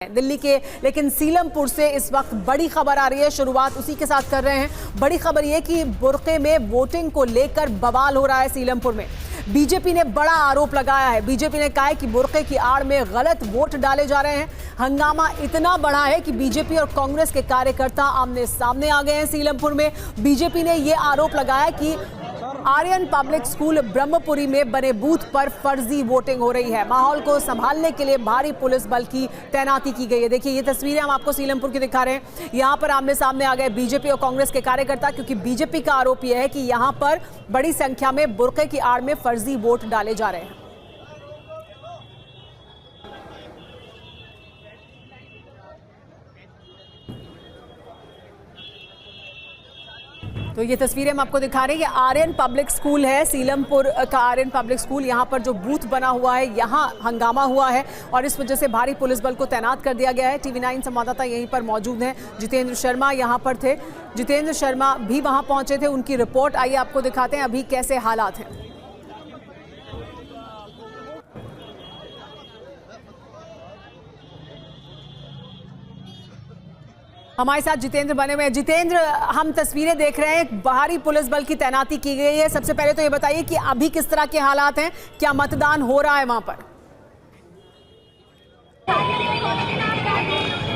दिल्ली के लेकिन सीलमपुर से इस वक्त बड़ी खबर आ रही है। शुरुआत उसी के साथ कर रहे हैं। बड़ी खबर यह कि बुर्के में वोटिंग को लेकर बवाल हो रहा है। सीलमपुर में बीजेपी ने बड़ा आरोप लगाया है। बीजेपी ने कहा है कि बुर्के की आड़ में गलत वोट डाले जा रहे हैं। हंगामा इतना बड़ा है कि बीजेपी और कांग्रेस के कार्यकर्ता आमने सामने आ गए हैं। सीलमपुर में बीजेपी ने यह आरोप लगाया कि आर्यन पब्लिक स्कूल ब्रह्मपुरी में बने बूथ पर फर्जी वोटिंग हो रही है। माहौल को संभालने के लिए भारी पुलिस बल की तैनाती की गई है। देखिए ये तस्वीरें हम आपको सीलमपुर की दिखा रहे हैं। यहां पर आमने सामने आ गए बीजेपी और कांग्रेस के कार्यकर्ता, क्योंकि बीजेपी का आरोप यह है कि यहां पर बड़ी संख्या में बुर्के की आड़ में फर्जी वोट डाले जा रहे हैं। तो ये तस्वीरें हम आपको दिखा रहे हैं। ये आर्यन पब्लिक स्कूल है, सीलमपुर का आर्यन पब्लिक स्कूल। यहाँ पर जो बूथ बना हुआ है, यहाँ हंगामा हुआ है और इस वजह से भारी पुलिस बल को तैनात कर दिया गया है। TV9 संवाददाता यहीं पर मौजूद हैं। जितेंद्र शर्मा यहाँ पर थे। जितेंद्र शर्मा भी वहाँ पहुँचे थे। उनकी रिपोर्ट आइए आपको दिखाते हैं अभी कैसे हालात हैं। हमारे साथ जितेंद्र बने हुए हैं। जितेंद्र, हम तस्वीरें देख रहे हैं, बाहरी पुलिस बल की तैनाती की गई है। सबसे पहले तो ये बताइए कि अभी किस तरह के हालात हैं, क्या मतदान हो रहा है वहां पर?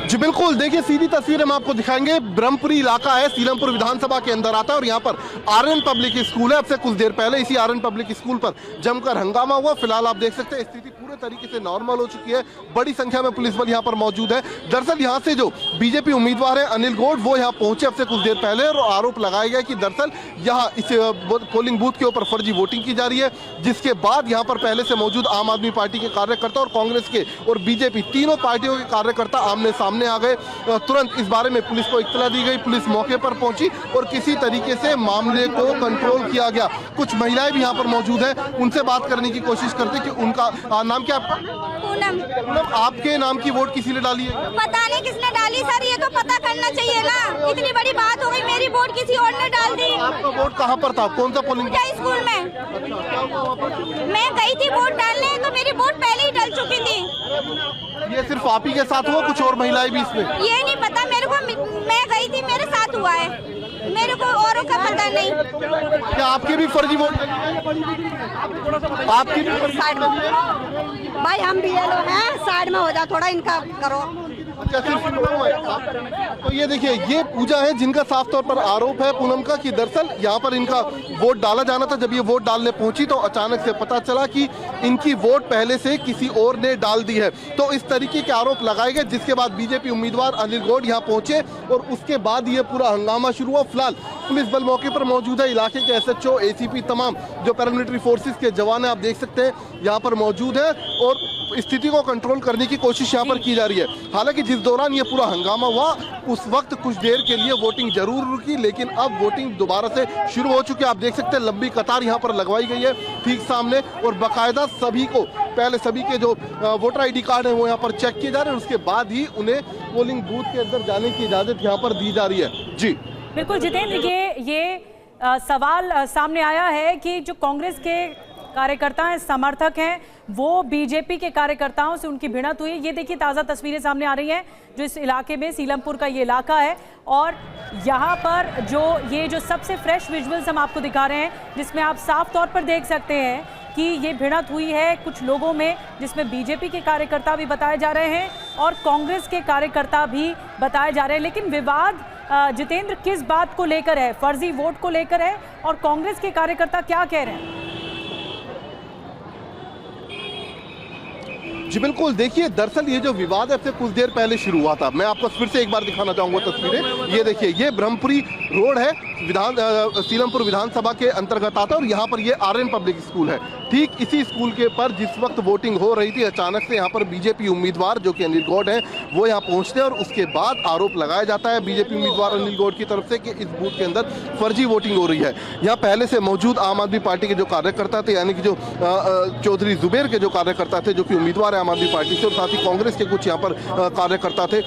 जी बिल्कुल, देखिए सीधी तस्वीर हम आपको दिखाएंगे। ब्रह्मपुरी इलाका है, सीलमपुर विधानसभा के अंदर आता है और यहाँ पर आर्यन पब्लिक स्कूल है। अब से कुछ देर पहले इसी आर्यन पब्लिक स्कूल पर जमकर हंगामा हुआ। फिलहाल आप देख सकते हैं स्थिति पूरे तरीके से नॉर्मल हो चुकी है। बड़ी संख्या में पुलिस बल यहाँ पर मौजूद है। दरअसल यहाँ से जो बीजेपी उम्मीदवार है अनिल गौड़, वो यहाँ पहुंचे अब से कुछ देर पहले और आरोप लगाया गया कि दरअसल यहाँ इस पोलिंग बूथ के ऊपर फर्जी वोटिंग की जा रही है। जिसके बाद यहाँ पर पहले से मौजूद आम आदमी पार्टी के कार्यकर्ता और कांग्रेस के और बीजेपी तीनों पार्टियों के कार्यकर्ता आमने सामने आ गए। तुरंत इस बारे में पुलिस को इत्तला दी गई। पुलिस मौके पर पहुंची और किसी तरीके से मामले को कंट्रोल किया गया। कुछ महिलाएं भी यहाँ पर मौजूद हैं, उनसे बात करने की कोशिश करते कि उनका नाम क्या? पूनम। आपके नाम की वोट किसी ने डाली है? पता नहीं किसने डाली सर, ये तो पता करना चाहिए ना। इतनी बड़ी बात हो गई, मेरी वोट किसी और ने डाल दी। आपका वोट कहाँ पर था? कौन सा पोलिंग? स्कूल में मैं गई थी वोट डालने, तो मेरी वोट पहले ही डल चुकी थी। ये सिर्फ आप ही के साथ हुआ, कुछ और महिलाएं भी इसमें? ये नहीं पता मेरे को, मैं गई थी, मेरे साथ हुआ है, मेरे को औरों का पता नहीं। क्या आपके भी फर्जी वोट? आपकी भी साइड में भाई, हम भी ये लोग हैं, साइड में हो जा, थोड़ा इनका करो। अच्छा, तो ये देखिए, ये पूजा है जिनका साफ तौर पर आरोप है पूनम का कि दरअसल यहाँ पर इनका वोट डाला जाना था। जब ये वोट डालने पहुंची तो अचानक से पता चला कि इनकी वोट पहले से किसी और ने डाल दी है। तो इस तरीके के आरोप लगाए गए, जिसके बाद बीजेपी उम्मीदवार अनिल गौड़ यहाँ पहुंचे और उसके बाद ये पूरा हंगामा शुरू हुआ। फिलहाल पुलिस बल मौके पर मौजूद है। इलाके के SHO, ACP, तमाम जो पैरामिलिट्री फोर्सेज के जवान है, आप देख सकते हैं यहाँ पर मौजूद है और स्थिति को कंट्रोल करने की कोशिश यहाँ पर की जा रही है। हालांकि जिस दौरान ये पूरा हंगामा हुआ उस वक्त कुछ देर के लिए वोटिंग जरूर रुकी, लेकिन अब वोटिंग दोबारा से शुरू हो चुकी है। आप देख सकते हैं लंबी कतार यहाँ पर लगवाई गई है ठीक सामने और बाकायदा सभी को पहले सभी के जो वोटर ID कार्ड है वो यहाँ पर चेक किए जा रहे हैं। उसके बाद ही उन्हें पोलिंग बूथ के अंदर जाने की इजाजत यहाँ पर दी जा रही है। जी बिल्कुल जितेंद्र, ये सवाल सामने आया है कि जो कांग्रेस के कार्यकर्ता हैं, समर्थक हैं, वो बीजेपी के कार्यकर्ताओं से उनकी भिड़ंत हुई। ये देखिए ताज़ा तस्वीरें सामने आ रही हैं जो इस इलाके में, सीलमपुर का ये इलाका है और यहाँ पर जो सबसे फ्रेश विजुअल्स हम आपको दिखा रहे हैं, जिसमें आप साफ तौर पर देख सकते हैं कि ये भिड़ंत हुई है कुछ लोगों में, जिसमें बीजेपी के कार्यकर्ता भी बताए जा रहे हैं और कांग्रेस के कार्यकर्ता भी बताए जा रहे हैं। लेकिन विवाद जितेंद्र किस बात को लेकर है? फर्जी वोट को लेकर है और कांग्रेस के कार्यकर्ता क्या कह रहे हैं? जी बिल्कुल, देखिए दरअसल ये जो विवाद है अब से कुछ देर पहले शुरू हुआ था। मैं आपको फिर से एक बार दिखाना चाहूंगा तस्वीरें। ये देखिए, ये ब्रह्मपुरी रोड है, सीलमपुर विधानसभा के अंतर्गत आता है और यहाँ पर ये आर्यन पब्लिक स्कूल है। ठीक इसी स्कूल के पर जिस वक्त वोटिंग हो रही थी, अचानक से यहाँ पर बीजेपी उम्मीदवार जो कि अनिल गौड़ हैं वो यहाँ पहुँचते हैं और उसके बाद आरोप लगाया जाता है बीजेपी उम्मीदवार अनिल गौड़ की तरफ से कि इस बूथ के अंदर फर्जी वोटिंग हो रही है। यहाँ पहले से मौजूद आम आदमी पार्टी के जो कार्यकर्ता थे, यानी कि जो चौधरी जुबेर के जो कार्यकर्ता थे, जो कि उम्मीदवार है आम आदमी पार्टी से, और साथ ही कांग्रेस के कुछ यहाँ पर कार्यकर्ता थे,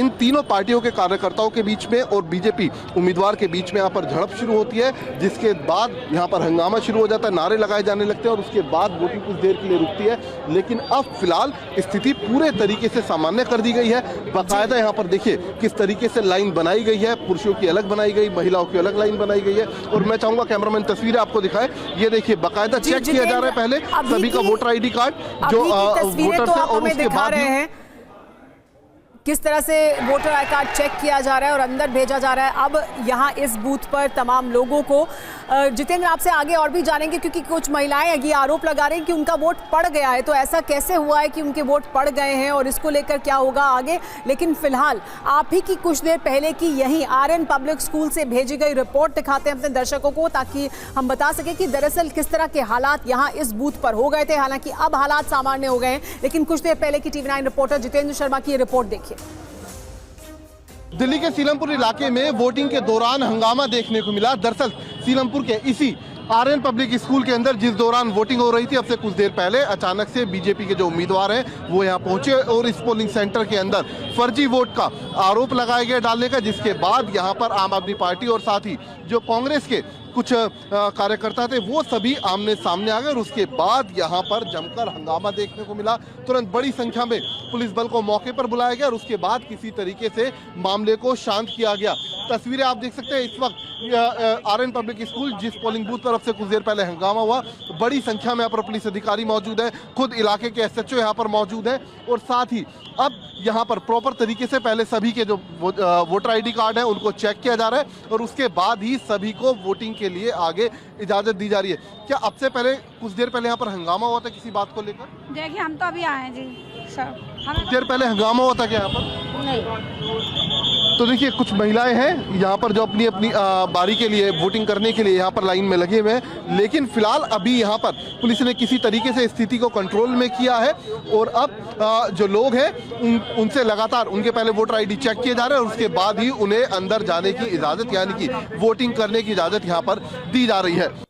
इन तीनों पार्टियों के कार्यकर्ताओं के बीच में और बीजेपी उम्मीदवार के बीच में यहाँ पर झड़प शुरू होती है, जिसके बाद यहाँ पर हंगामा शुरू हो जाता है, नारे लगाए जाने लगते हैं और उसके बाद वोटिंग कुछ देर के लिए रुकती है। लेकिन अब फिलहाल स्थिति पूरे तरीके से सामान्य कर दी गई है। बाकायदा यहाँ पर देखिए किस तरीके से लाइन बनाई गई है, पुरुषों की अलग बनाई गई, महिलाओं की अलग लाइन बनाई गई है। और मैं चाहूंगा कैमरामैन तस्वीरें आपको दिखाए। ये देखिए बाकायदा चेक किया जा रहा है पहले सभी का वोटर ID कार्ड जो वोटर्स हैं, और उसके बाद किस तरह से वोटर आई कार्ड चेक किया जा रहा है और अंदर भेजा जा रहा है। अब यहाँ इस बूथ पर तमाम लोगों को जितेंद्र आपसे आगे और भी जानेंगे, क्योंकि कुछ महिलाएं ये आरोप लगा रही हैं कि उनका वोट पड़ गया है। तो ऐसा कैसे हुआ है कि उनके वोट पड़ गए हैं और इसको लेकर क्या होगा आगे। लेकिन फिलहाल आप ही की कुछ देर पहले की यही RN पब्लिक स्कूल से भेजी गई रिपोर्ट दिखाते हैं अपने दर्शकों को, ताकि हम बता सकें कि दरअसल किस तरह के हालात यहाँ इस बूथ पर हो गए थे। हालांकि अब हालात सामान्य हो गए हैं, लेकिन कुछ देर पहले की TV9 रिपोर्टर जितेंद्र शर्मा की रिपोर्ट देखिए। दिल्ली के सीलमपुर इलाके में वोटिंग के दौरान हंगामा देखने को मिला। दरअसल सीलमपुर के इसी RN पब्लिक स्कूल के अंदर जिस दौरान वोटिंग हो रही थी, अब से कुछ देर पहले अचानक से बीजेपी के जो उम्मीदवार हैं वो यहाँ पहुंचे और इस पोलिंग सेंटर के अंदर फर्जी वोट का आरोप लगाया गया डालने का, जिसके बाद यहाँ पर आम आदमी पार्टी और साथ ही जो कांग्रेस के कुछ कार्यकर्ता थे वो सभी आमने सामने आ गए और उसके बाद यहाँ पर जमकर हंगामा देखने को मिला। तुरंत बड़ी संख्या में पुलिस बल को मौके पर बुलाया गया और उसके बाद किसी तरीके से मामले को शांत किया गया। तस्वीरें आप देख सकते हैं इस वक्त RN पब्लिक स्कूल जिस पोलिंग बूथ पर अब से कुछ देर पहले हंगामा हुआ, बड़ी संख्या में यहाँ पर पुलिस अधिकारी मौजूद है, खुद इलाके के SHO यहाँ पर मौजूद है और साथ ही अब यहाँ पर प्रॉपर तरीके से पहले सभी के जो वोटर ID कार्ड है उनको चेक किया जा रहा है और उसके बाद ही सभी को वोटिंग के लिए आगे इजाजत दी जा रही है। क्या अब से पहले कुछ देर पहले यहाँ पर हंगामा हुआ था किसी बात को लेकर? देखिए हम तो अभी आए हैं जी सर। कुछ देर पहले हंगामा हुआ था क्या यहाँ पर? नहीं। तो देखिए कुछ महिलाएं हैं यहाँ पर जो अपनी अपनी बारी के लिए वोटिंग करने के लिए यहाँ पर लाइन में लगे हुए हैं, लेकिन फिलहाल अभी यहाँ पर पुलिस ने किसी तरीके से स्थिति को कंट्रोल में किया है और अब जो लोग हैं उनसे लगातार उनके पहले वोटर ID चेक किए जा रहे हैं और उसके बाद ही उन्हें अंदर जाने की इजाज़त यानी कि वोटिंग करने की इजाज़त यहाँ पर दी जा रही है।